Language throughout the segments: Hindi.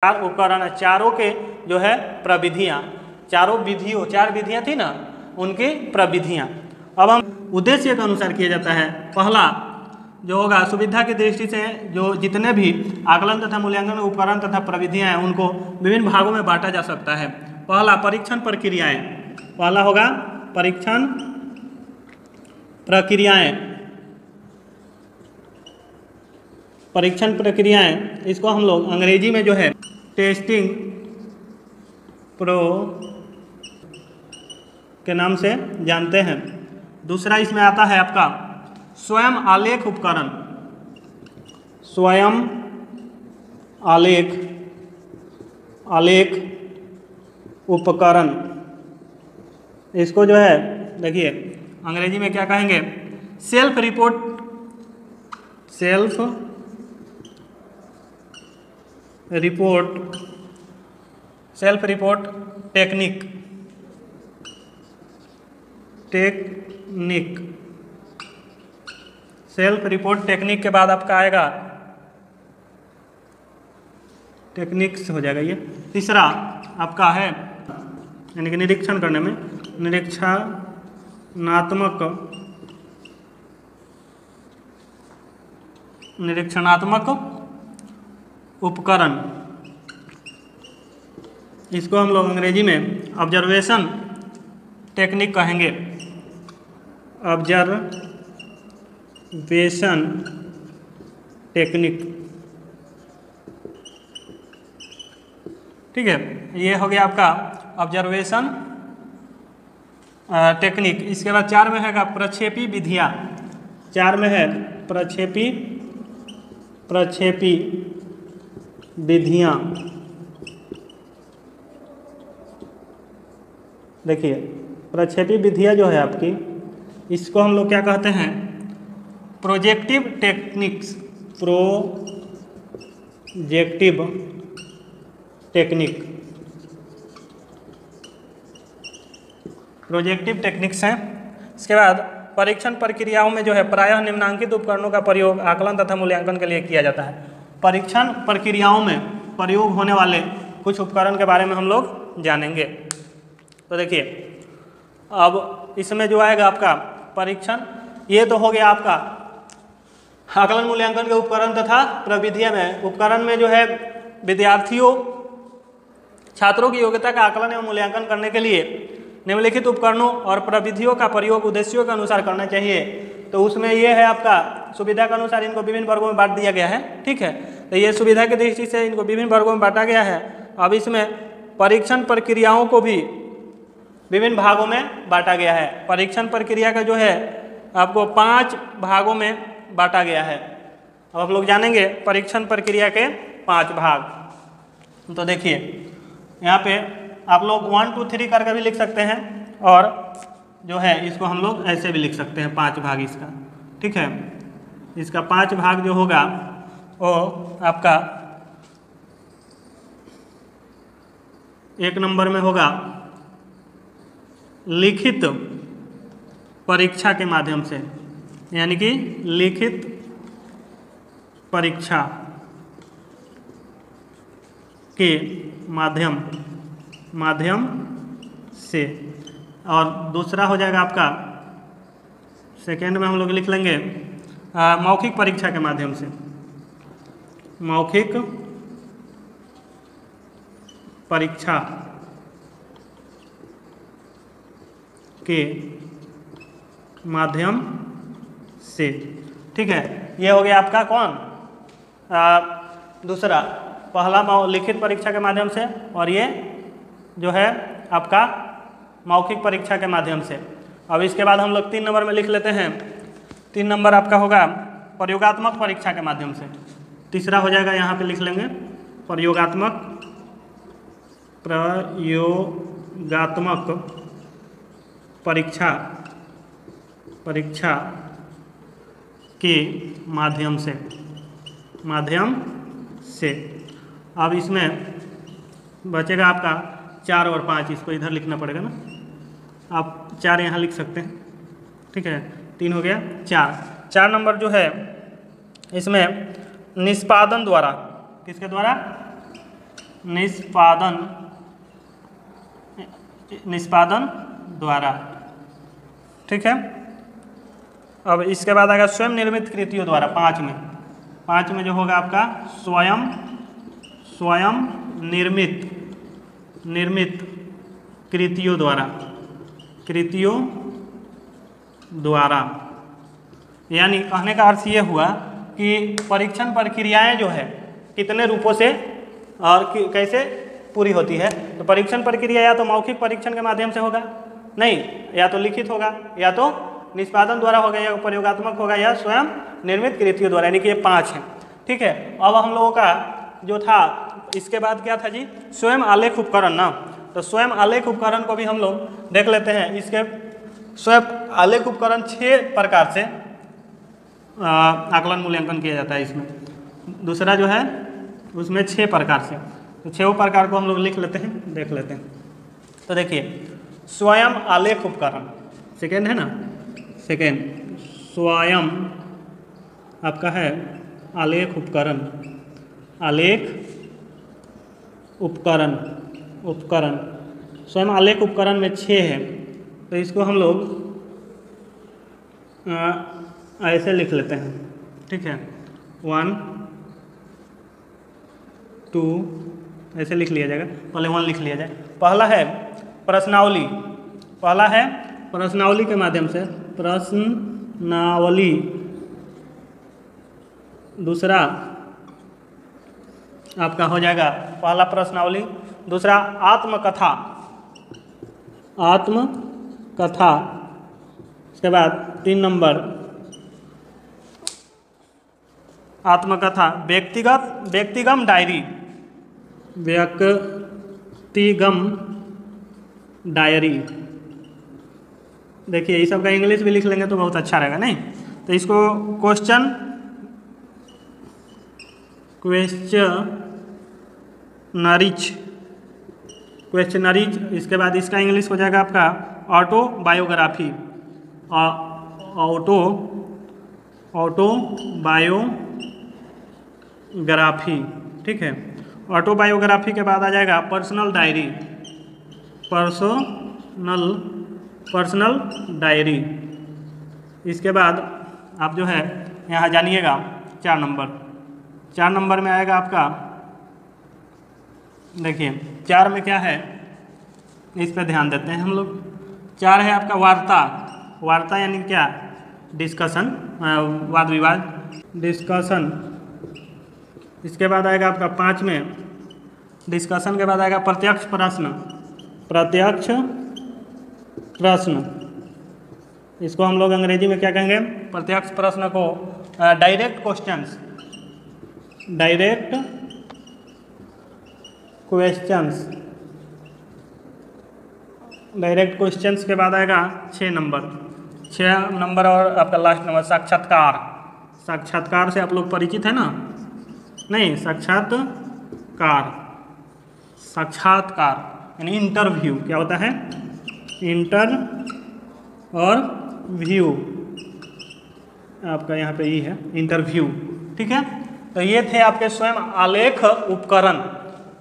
चार उपकरण, चारों के जो है प्रविधियाँ, चार विधियाँ थी ना, उनकी प्रविधियाँ। अब हम उद्देश्य के अनुसार किया जाता है। पहला जो होगा, सुविधा की दृष्टि से जो जितने भी आकलन तथा मूल्यांकन उपकरण तथा प्रविधियाँ हैं उनको विभिन्न भागों में बांटा जा सकता है। पहला परीक्षण प्रक्रियाएँ, पहला होगा परीक्षण प्रक्रियाएँ। परीक्षण प्रक्रियाएँ, इसको हम लोग अंग्रेजी में जो है टेस्टिंग प्रो के नाम से जानते हैं। दूसरा इसमें आता है आपका स्वयं आलेख उपकरण, स्वयं आलेख उपकरण। इसको जो है देखिए अंग्रेजी में क्या कहेंगे, self report technique. Self report technique के बाद आपका आएगा टेक्निक्स हो जाएगा ये। तीसरा आपका है यानी कि निरीक्षण करने में निरीक्षणात्मक उपकरण। इसको हम लोग अंग्रेजी में ऑब्जर्वेशन टेक्निक कहेंगे, ऑब्जर्वेशन टेक्निक। ठीक है, ये हो गया आपका ऑब्जर्वेशन टेक्निक। इसके बाद 4 में है प्रक्षेपी विधियाँ। 4 में है प्रक्षेपी विधियाँ। देखिए प्रक्षेपी विधियाँ जो है आपकी, इसको हम लोग क्या कहते हैं, प्रोजेक्टिव टेक्निक्स। प्रोजेक्टिव टेक्निक्स हैं। इसके बाद परीक्षण प्रक्रियाओं में जो है प्रायः निम्नांकित उपकरणों का प्रयोग आकलन तथा मूल्यांकन के लिए किया जाता है। परीक्षण प्रक्रियाओं में प्रयोग होने वाले कुछ उपकरण के बारे में हम लोग जानेंगे। तो देखिए अब इसमें जो आएगा आपका परीक्षण, ये तो हो गया आपका आकलन मूल्यांकन के उपकरण तथा प्रविधियाँ में। उपकरण में जो है छात्रों की योग्यता का आकलन एवं मूल्यांकन करने के लिए निम्नलिखित उपकरणों और प्रविधियों का प्रयोग उद्देश्यों के अनुसार करना चाहिए। तो उसमें ये है आपका सुविधा के अनुसार इनको विभिन्न वर्गों में बांट दिया गया है। ठीक है, तो ये सुविधा की दृष्टि से इनको विभिन्न वर्गों में बांटा गया है। अब इसमें परीक्षण प्रक्रियाओं को भी विभिन्न भागों में बांटा गया है। परीक्षण प्रक्रिया का जो है आपको 5 भागों में बांटा गया है। अब आप लोग जानेंगे परीक्षण प्रक्रिया के 5 भाग। तो देखिए यहाँ पे आप लोग 1 2 3 करके भी लिख सकते हैं, और जो है इसको हम लोग ऐसे भी लिख सकते हैं 5 भाग इसका। ठीक है, इसका 5 भाग जो होगा वो आपका 1 नंबर में होगा लिखित परीक्षा के माध्यम से, यानी कि लिखित परीक्षा के माध्यम से। और दूसरा हो जाएगा आपका, सेकेंड में हम लोग लिख लेंगे मौखिक परीक्षा के माध्यम से। मौखिक परीक्षा के माध्यम से। ठीक है, ये हो गया आपका कौन, दूसरा। पहला लिखित परीक्षा के माध्यम से, और ये जो है आपका मौखिक परीक्षा के माध्यम से। अब इसके बाद हम लोग 3 नंबर में लिख लेते हैं। 3 नंबर आपका होगा प्रयोगात्मक परीक्षा के माध्यम से। तीसरा हो जाएगा, यहाँ पे लिख लेंगे प्रयोगात्मक परीक्षा के माध्यम से। अब इसमें बचेगा आपका 4 और 5, इसको इधर लिखना पड़ेगा ना। आप 4 यहाँ लिख सकते हैं। ठीक है, 3 हो गया, 4 नंबर जो है इसमें निष्पादन द्वारा, किसके द्वारा? निष्पादन द्वारा। ठीक है। अब इसके बाद आएगा स्वयं निर्मित कृतियों द्वारा। 5 में जो होगा आपका स्वयं निर्मित कृतियों द्वारा। यानी कहने का अर्थ ये हुआ कि परीक्षण प्रक्रियाएं जो है कितने रूपों से और कैसे पूरी होती है। तो परीक्षण प्रक्रिया या तो मौखिक परीक्षण के माध्यम से होगा, नहीं, या तो लिखित होगा, या तो निष्पादन द्वारा होगा, या प्रयोगात्मक होगा, या स्वयं निर्मित कृतियों द्वारा। यानी कि ये 5 है। ठीक है। अब हम लोगों का जो था इसके बाद क्या था जी, स्वयं आलेख उपकरण ना। तो स्वयं आलेख उपकरण को भी हम लोग देख लेते हैं। इसके स्वयं आलेख उपकरण 6 प्रकार से आकलन मूल्यांकन किया जाता है इसमें। दूसरा जो है उसमें 6 प्रकार से, तो 6 प्रकार को हम लोग लिख लेते हैं, देख लेते हैं। तो देखिए, स्वयं आलेख उपकरण सेकेंड है ना, सेकेंड स्वयं आपका है आलेख उपकरण। स्वयं आलेख उपकरण में 6 है। तो इसको हम लोग ऐसे लिख लेते हैं। ठीक है, 1 2 ऐसे लिख लिया जाएगा। पहले 1 लिख लिया जाए। पहला है प्रश्नावली के माध्यम से प्रश्नावली। दूसरा आपका हो जाएगा पहला प्रश्नावली। दूसरा आत्मकथा। इसके बाद 3 नंबर आत्मकथा व्यक्तिगम डायरी। देखिए, ये सब का इंग्लिश भी लिख लेंगे तो बहुत अच्छा रहेगा, नहीं? तो इसको क्वेश्चनरीज। इसके बाद इसका इंग्लिश हो जाएगा आपका ऑटोबायोग्राफी। ठीक है। ऑटोबायोग्राफी के बाद आ जाएगा पर्सनल डायरी। इसके बाद आप जो है यहाँ जानिएगा 4 नंबर में आएगा आपका, देखिए 4 में क्या है, इस पे ध्यान देते हैं हम लोग। 4 है आपका वार्ता यानी क्या, डिस्कशन, वाद विवाद, डिस्कशन। इसके बाद आएगा आपका 5 में डिस्कशन के बाद आएगा प्रत्यक्ष प्रश्न। इसको हम लोग अंग्रेजी में क्या कहेंगे, प्रत्यक्ष प्रश्न को डायरेक्ट क्वेश्चंस के बाद आएगा 6 नंबर और आपका लास्ट नंबर साक्षात्कार से आप लोग परिचित है ना? नहीं, साक्षात्कार यानी इंटरव्यू। क्या होता है? इंटर और व्यू, आपका यहाँ पे ये है इंटरव्यू। ठीक है। तो ये थे आपके स्वयं आलेख उपकरण।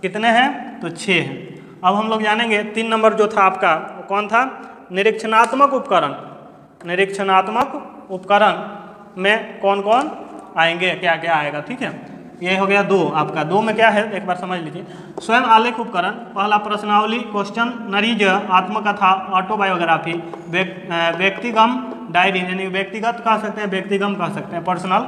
कितने हैं? तो 6 हैं। अब हम लोग जानेंगे 3 नंबर जो था आपका, कौन था? निरीक्षणात्मक उपकरण में कौन कौन आएंगे, क्या क्या आएगा। ठीक है, ये हो गया 2 आपका। 2 में क्या है एक बार समझ लीजिए। स्वयं आलेख उपकरण, पहला प्रश्नावली, क्वेश्चनरीज, आत्मकथा, ऑटोबायोग्राफी, व्यक्तिगम डायरी यानी व्यक्तिगत कह सकते हैं, व्यक्तिगम कह सकते हैं, पर्सनल,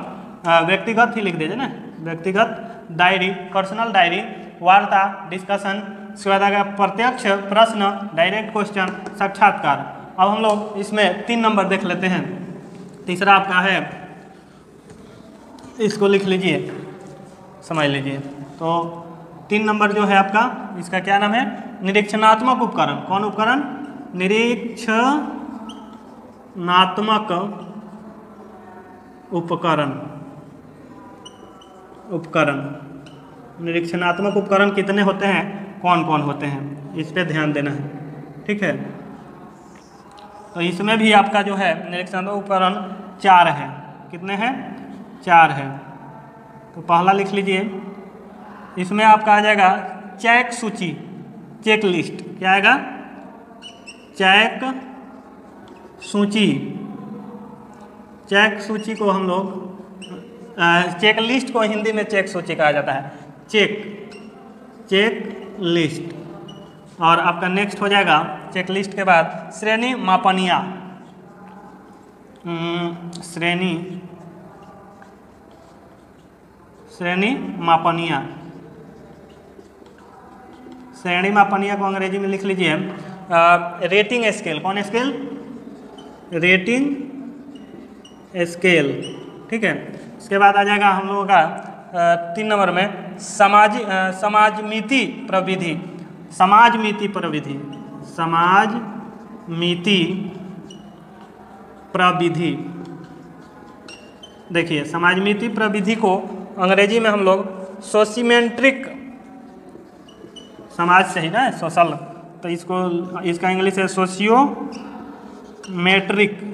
व्यक्तिगत ही लिख दीजिए ना, व्यक्तिगत डायरी, पर्सनल डायरी, वार्ता, डिस्कशन, उसके बाद आएगा प्रत्यक्ष प्रश्न, डायरेक्ट क्वेश्चन, साक्षात्कार। अब हम लोग इसमें 3 नंबर देख लेते हैं। तीसरा आपका है, इसको लिख लीजिए, समझ लीजिए। तो 3 नंबर जो है आपका, इसका क्या नाम है? निरीक्षणात्मक उपकरण। कौन उपकरण? निरीक्षणात्मक उपकरण। निरीक्षणात्मक उपकरण कितने होते हैं, कौन कौन होते हैं, इस पे ध्यान देना है। ठीक है। तो इसमें भी आपका जो है निरीक्षणात्मक उपकरण 4 है। कितने हैं? 4 है। तो पहला लिख लीजिए, इसमें आपका आ जाएगा चेक सूची, चेक लिस्ट। क्या आएगा? चेक सूची। चेक सूची को हम लोग चेक लिस्ट को हिंदी में चेक सूची कहा जाता है। Check list. और आपका नेक्स्ट हो जाएगा चेक लिस्ट के बाद श्रेणी मापनीय। श्रेणी मापनीय। श्रेणी मापनीय को अंग्रेजी में लिख लीजिए रेटिंग स्केल। कौन स्केल? Rating scale. ठीक है। इसके बाद आ जाएगा हम लोगों का 3 नंबर में समाजमिति प्रविधि। समाजमिति प्रविधि। समाजमिति प्रविधि। देखिए समाजमिति प्रविधि को अंग्रेजी में हम लोग सोशियोमेट्रिक, समाज से ही ना सोशल, तो इसका इंग्लिश है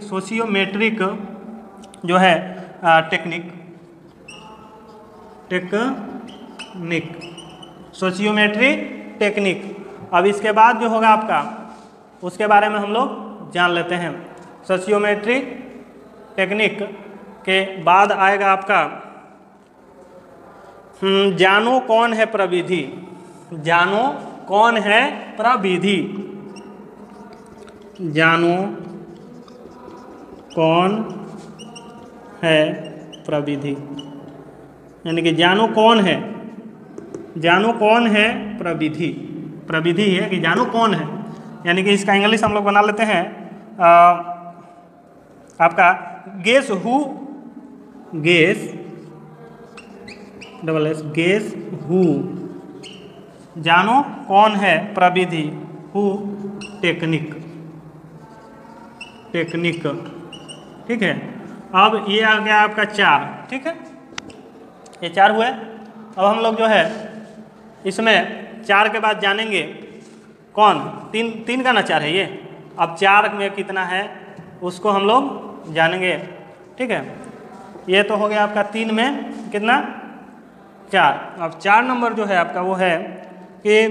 सोशियोमेट्रिक जो है टेक्निक सोशियोमेट्री टेक्निक। अब इसके बाद जो होगा आपका उसके बारे में हम लोग जान लेते हैं। सोशियोमेट्री टेक्निक के बाद आएगा आपका जानो कौन है प्रविधि। जानो कौन है प्रविधि। जानो कौन है प्रविधि, यानी कि जानो कौन है, जानो कौन है प्रविधि। प्रविधि है कि जानो कौन है, यानी कि इसका इंग्लिश हम लोग बना लेते हैं आपका गेस हु, गेस हु। जानो कौन है प्रविधि, हु टेक्निक। ठीक है। अब ये आ गया आपका 4। ठीक है, ये 4 हुए। अब हम लोग जो है इसमें 4 के बाद जानेंगे कौन, 3 का ना 4 है ये। अब 4 में कितना है उसको हम लोग जानेंगे। ठीक है, ये तो हो गया आपका 3 में कितना, 4। अब 4 नंबर जो है आपका वो है कि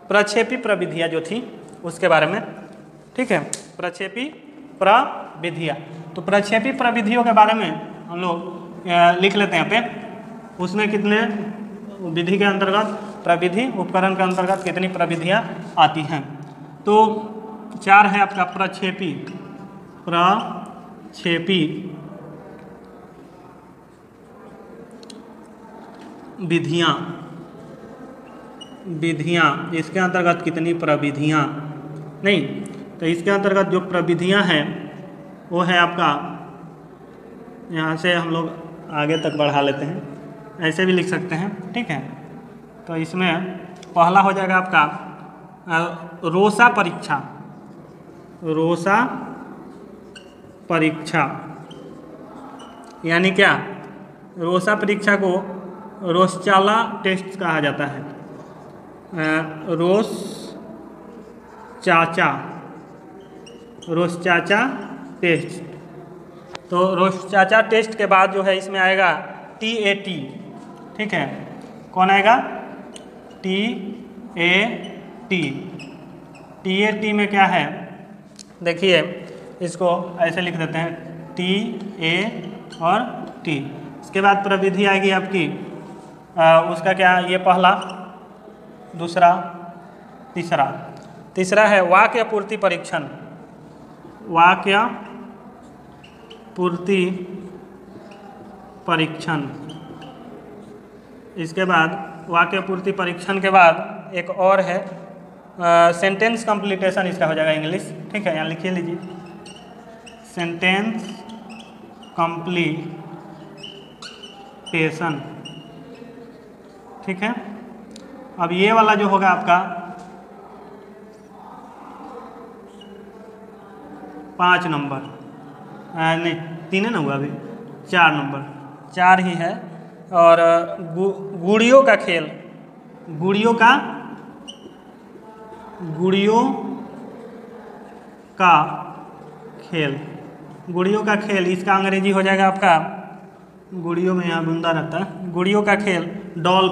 प्रक्षेपी प्रविधियाँ जो थी उसके बारे में। ठीक है, प्रक्षेपी प्रविधियाँ। तो प्रक्षेपी प्रविधियों के बारे में हम लोग लिख लेते हैं यहाँ पे। उसमें कितने विधि के अंतर्गत, प्रविधि उपकरण के अंतर्गत कितनी प्रविधियाँ आती हैं। तो 4 है आपका प्रक्षेपी विधियाँ। इसके अंतर्गत कितनी प्रविधियाँ, नहीं तो इसके अंतर्गत जो प्रविधियाँ हैं वो है आपका, यहाँ से हम लोग आगे तक बढ़ा लेते हैं, ऐसे भी लिख सकते हैं। ठीक है, तो इसमें पहला हो जाएगा आपका रोसा परीक्षा। रोसा परीक्षा यानी क्या, रोसा परीक्षा को रोसचाला टेस्ट कहा जाता है। रोसचाचा टेस्ट। तो रोसचाचा टेस्ट के बाद जो है इसमें आएगा TAT। ठीक है, कौन आएगा, TAT में क्या है देखिए, इसको ऐसे लिख देते हैं TA और T। इसके बाद प्रविधि आएगी आपकी उसका क्या, ये पहला, दूसरा, तीसरा है वाक्य पूर्ति परीक्षण। वाक्य पूर्ति परीक्षण। इसके बाद वाक्य पूर्ति परीक्षण के बाद एक और है सेंटेंस कंप्लीटेशन, इसका हो जाएगा इंग्लिश। ठीक है, यहाँ लिखिए लीजिए सेंटेंस कंप्लीटेशन। ठीक है, अब ये वाला जो होगा आपका 5 नंबर, नहीं 3 है ना हुआ अभी, 4 नंबर, 4 ही है। और गुड़ियों का खेल, गुड़ियों का खेल, इसका अंग्रेजी हो जाएगा आपका, गुड़ियों में यहाँ बुंदा रहता है, गुड़ियों का खेल डॉल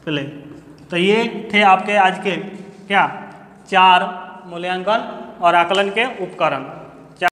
पहले। तो ये थे आपके आज के क्या 4 मूल्यांकन और आकलन के उपकरण।